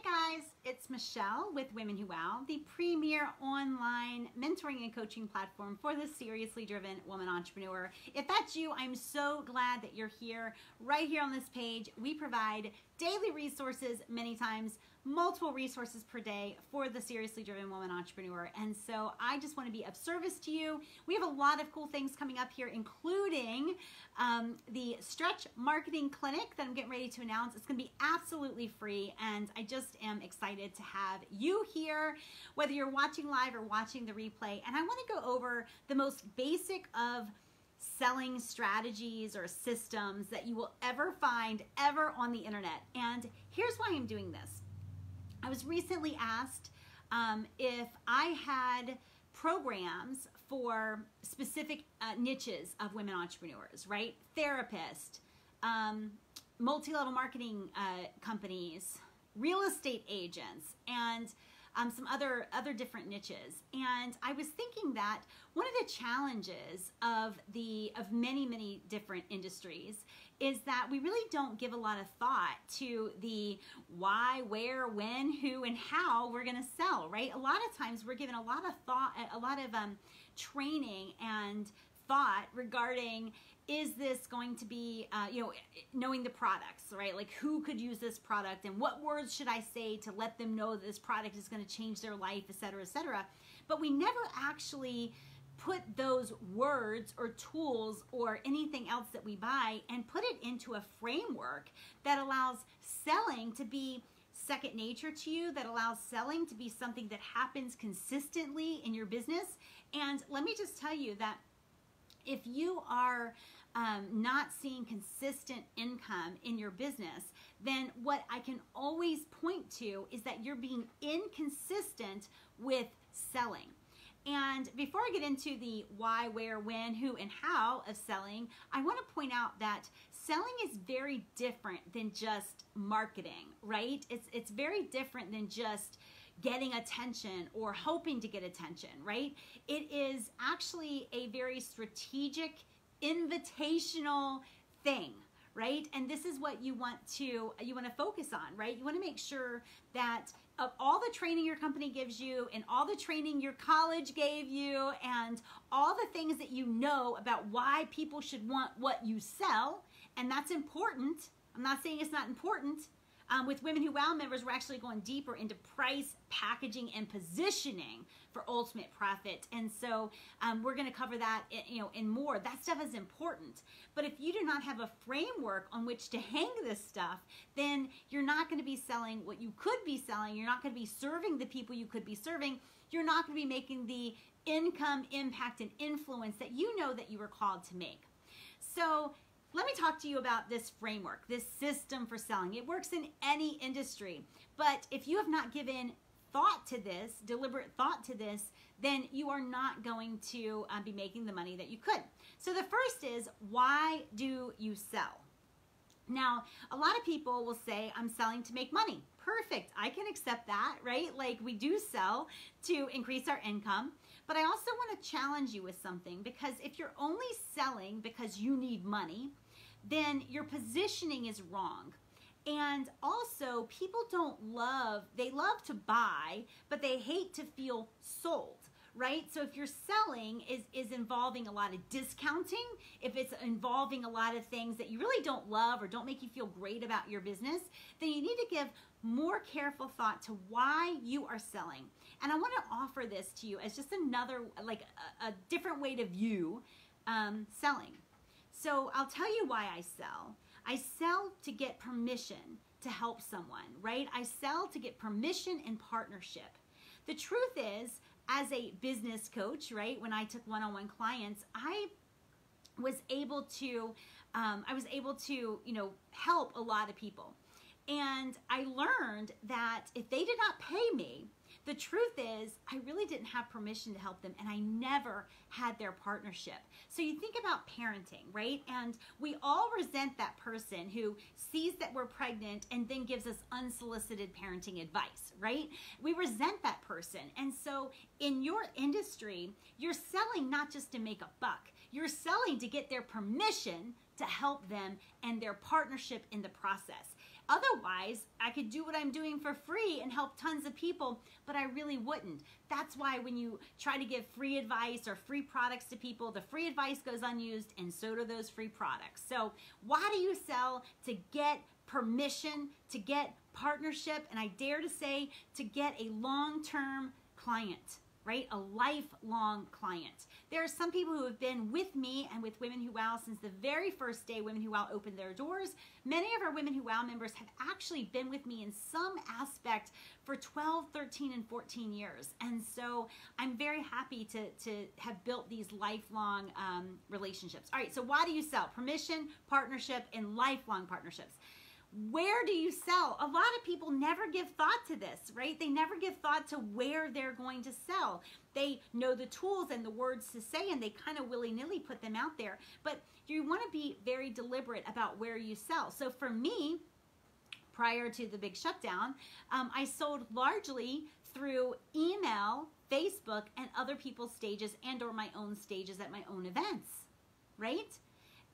Hey guys, it's Michelle with Women Who Wow, the premier online mentoring and coaching platform for the seriously driven woman entrepreneur. If that's you, I'm so glad that you're here. Right here on this page, we provide daily resources, many times multiple resources per day for the seriously driven woman entrepreneur. And so I just want to be of service to you. We have a lot of cool things coming up here, including the Stretch Marketing Clinic that I'm getting ready to announce. It's going to be absolutely free, and I just am excited to have you here, whether you're watching live or watching the replay. And I want to go over the most basic of selling strategies or systems that you will ever find ever on the internet. And here's why I'm doing this. I was recently asked if I had programs for specific niches of women entrepreneurs, right? Therapists, multi-level marketing companies, real estate agents, and some other different niches. And I was thinking that one of the challenges of many different industries is that we really don't give a lot of thought to the why, where, when, who, and how we're going to sell, right? A lot of times we're given a lot of thought, a lot of training and thought regarding, is this going to be, knowing the products, right? Like, who could use this product and what words should I say to let them know that this product is going to change their life, et cetera, et cetera. But we never actually put those words or tools or anything else that we buy and put it into a framework that allows selling to be second nature to you, that allows selling to be something that happens consistently in your business. And let me just tell you that if you are not seeing consistent income in your business, then what I can always point to is that you're being inconsistent with selling. And before I get into the why, where, when, who, and how of selling, I want to point out that selling is very different than just marketing, right? It's very different than just getting attention or hoping to get attention, right? It is actually a very strategic, invitational thing, right? And this is what you want to focus on, right? You want to make sure that of all the training your company gives you and all the training your college gave you and all the things that you know about why people should want what you sell, and that's important. I'm not saying it's not important. With Women Who Wow members, we're actually going deeper into price, packaging, and positioning for ultimate profit. And so we're going to cover that, and more. That stuff is important. But if you do not have a framework on which to hang this stuff, then you're not going to be selling what you could be selling. You're not going to be serving the people you could be serving. You're not going to be making the income, impact, and influence that you know that you were called to make. So let me talk to you about this framework, this system for selling. It works in any industry, but if you have not given thought to this, deliberate thought to this, then you are not going to be making the money that you could. So the first is, why do you sell? Now, a lot of people will say, I'm selling to make money. Perfect. I can accept that, right? Like, we do sell to increase our income. But I also want to challenge you with something, because if you're only selling because you need money, then your positioning is wrong. And also, people they love to buy, but they hate to feel sold, right? So if you're selling is involving a lot of discounting, if it's involving a lot of things that you really don't love or don't make you feel great about your business, then you need to give more careful thought to why you are selling. And I want to offer this to you as just another, like a different way to view selling. So I'll tell you why I sell. I sell to get permission to help someone, right? I sell to get permission and partnership. The truth is, as a business coach, right, when I took one-on-one clients, I was able to help a lot of people. And I learned that if they did not pay me, the truth is, I really didn't have permission to help them, and I never had their partnership. So you think about parenting, right? And we all resent that person who sees that we're pregnant and then gives us unsolicited parenting advice, right? We resent that person. And so in your industry, you're selling not just to make a buck. You're selling to get their permission to help them and their partnership in the process. Otherwise, I could do what I'm doing for free and help tons of people, but I really wouldn't. That's why when you try to give free advice or free products to people, the free advice goes unused and so do those free products. So why do you sell? To get permission, to get partnership, and I dare to say to get a long-term client, right? A lifelong client. There are some people who have been with me and with Women Who Wow since the very first day Women Who Wow opened their doors. Many of our Women Who Wow members have actually been with me in some aspect for 12, 13, and 14 years. And so I'm very happy to have built these lifelong relationships. All right, so why do you sell? Permission, partnership, and lifelong partnerships. Where do you sell? A lot of people never give thought to this, right? They never give thought to where they're going to sell. They know the tools and the words to say, and they kind of willy-nilly put them out there. But you want to be very deliberate about where you sell. So for me, prior to the big shutdown, I sold largely through email, Facebook, and other people's stages and or my own stages at my own events, right?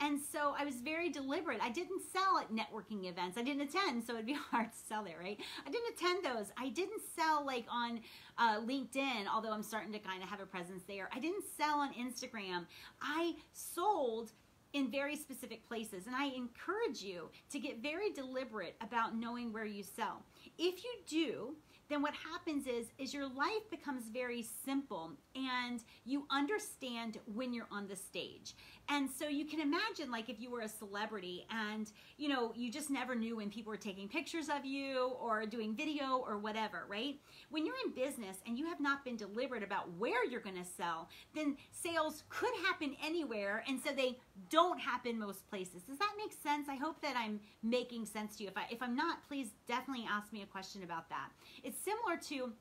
And so I was very deliberate. I didn't sell at networking events. I didn't attend, so it'd be hard to sell there, right? I didn't attend those. I didn't sell like on LinkedIn, although I'm starting to kind of have a presence there. I didn't sell on Instagram. I sold in very specific places, and I encourage you to get very deliberate about knowing where you sell. If you do, then what happens is your life becomes very simple and you understand when you're on the stage. And so you can imagine like if you were a celebrity and you know, you just never knew when people were taking pictures of you or doing video or whatever, right? When you're in business and you have not been deliberate about where you're gonna sell, then sales could happen anywhere, and so they don't happen most places. Does that make sense? I hope that I'm making sense to you. If I'm not, please definitely ask me a question about that. It's similar to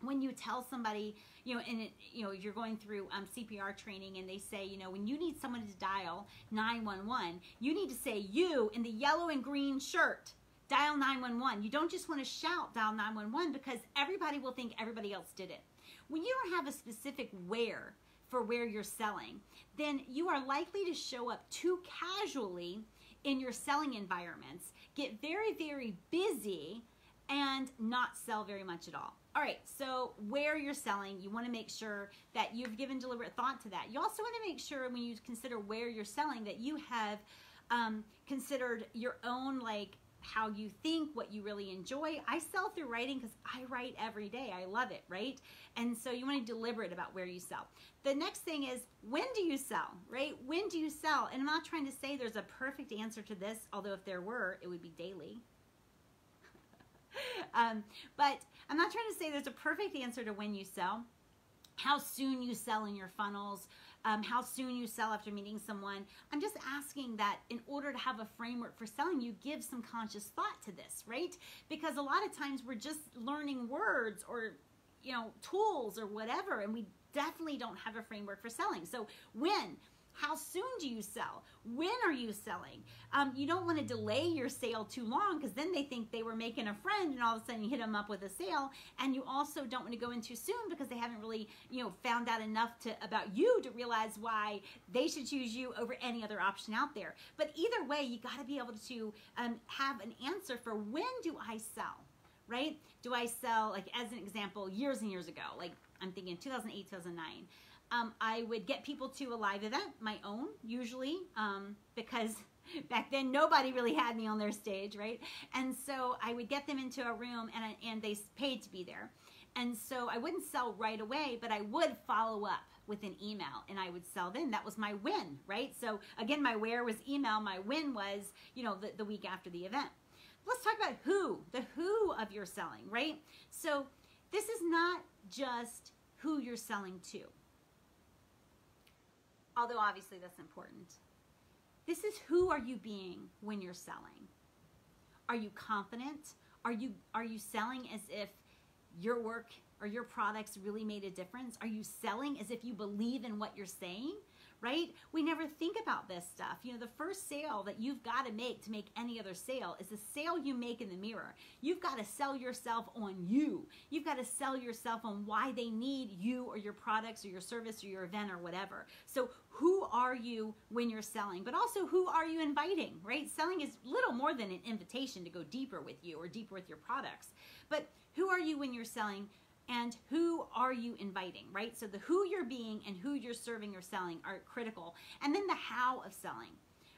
when you tell somebody, you know, and you're going through CPR training and they say, you know, when you need someone to dial 911, you need to say, you in the yellow and green shirt, dial 911. You don't just want to shout dial 911 because everybody will think everybody else did it. When you don't have a specific where for where you're selling, then you are likely to show up too casually in your selling environments, get very, very busy, and not sell very much at all. All right, so where you're selling, you want to make sure that you've given deliberate thought to that. You also want to make sure when you consider where you're selling that you have considered your own, like, how you think, what you really enjoy. I sell through writing because I write every day. I love it, right? And so you want to be deliberate about where you sell. The next thing is, when do you sell, right? When do you sell? And I'm not trying to say there's a perfect answer to this, although if there were, it would be daily. But I'm not trying to say there's a perfect answer to when you sell. How soon you sell in your funnels, how soon you sell after meeting someone. I'm just asking that in order to have a framework for selling, you give some conscious thought to this, right? Because a lot of times we're just learning words or, you know, tools or whatever, and we definitely don't have a framework for selling. So when? How soon do you sell? When are you selling? You don't want to delay your sale too long because then they think they were making a friend and all of a sudden you hit them up with a sale. And you also don't want to go in too soon because they haven't really, you know, found out enough about you to realize why they should choose you over any other option out there. But either way, you got to be able to have an answer for when do I sell, right? Do I sell, like as an example, years and years ago, like I'm thinking 2008, 2009. I would get people to a live event, my own, usually, because back then nobody really had me on their stage, right? And so I would get them into a room and they paid to be there. And so I wouldn't sell right away, but I would follow up with an email and I would sell them. That was my win, right? So again, my where was email. My win was, you know, the week after the event. Let's talk about the who of your selling, right? So this is not just who you're selling to. Although obviously that's important. This is who are you being when you're selling? Are you confident? Are you selling as if your work or your products really made a difference? Are you selling as if you believe in what you're saying? right? We never think about this stuff. You know, the first sale that you've got to make any other sale is the sale you make in the mirror. You've got to sell yourself on you. You've got to sell yourself on why they need you or your products or your service or your event or whatever. So who are you when you're selling? But also, who are you inviting, right? Selling is little more than an invitation to go deeper with you or deeper with your products. But who are you when you're selling? And who are you inviting, right? So the who you're being and who you're serving or selling are critical. And then the how of selling,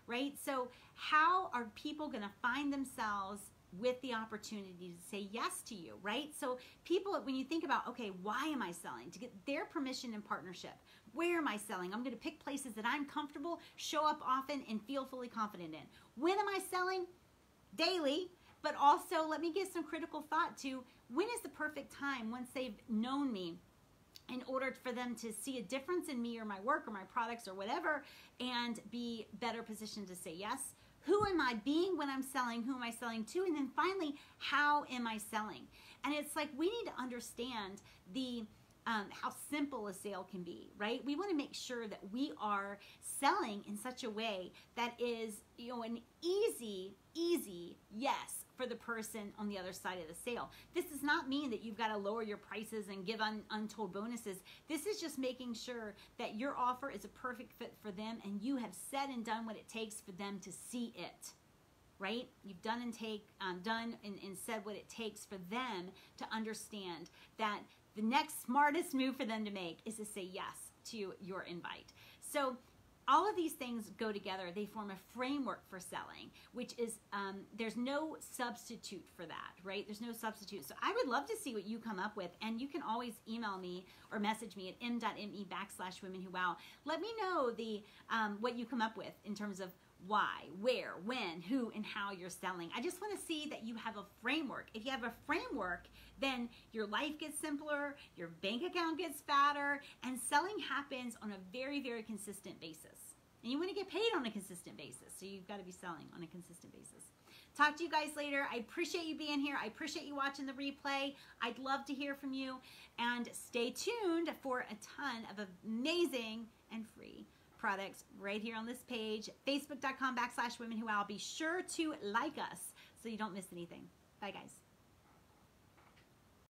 right? So how are people going to find themselves with the opportunity to say yes to you, right? So people, when you think about, okay, why am I selling? To get their permission and partnership. Where am I selling? I'm going to pick places that I'm comfortable, show up often, and feel fully confident in. When am I selling? Daily. But also, let me give some critical thought to when is the perfect time once they've known me in order for them to see a difference in me or my work or my products or whatever and be better positioned to say yes. Who am I being when I'm selling? Who am I selling to? And then finally, how am I selling? And it's like we need to understand the how simple a sale can be, right? We want to make sure that we are selling in such a way that is, you know, an easy yes for the person on the other side of the sale. This does not mean that you've got to lower your prices and give untold bonuses. This is just making sure that your offer is a perfect fit for them and you have said and done what it takes for them to see it, right? You've done and said what it takes for them to understand that the next smartest move for them to make is to say yes to your invite. So all of these things go together. They form a framework for selling, which is, there's no substitute for that, right? There's no substitute. So I would love to see what you come up with, and you can always email me or message me at m.me/womenwhowow. Let me know what you come up with in terms of why, where, when, who, and how you're selling. I just want to see that you have a framework. If you have a framework, then your life gets simpler, your bank account gets fatter, and selling happens on a very, very consistent basis. And you want to get paid on a consistent basis, so you've got to be selling on a consistent basis. Talk to you guys later. I appreciate you being here. I appreciate you watching the replay. I'd love to hear from you, and stay tuned for a ton of amazing and free products right here on this page, facebook.com/womenwhowow. Be sure to like us so you don't miss anything. Bye, guys.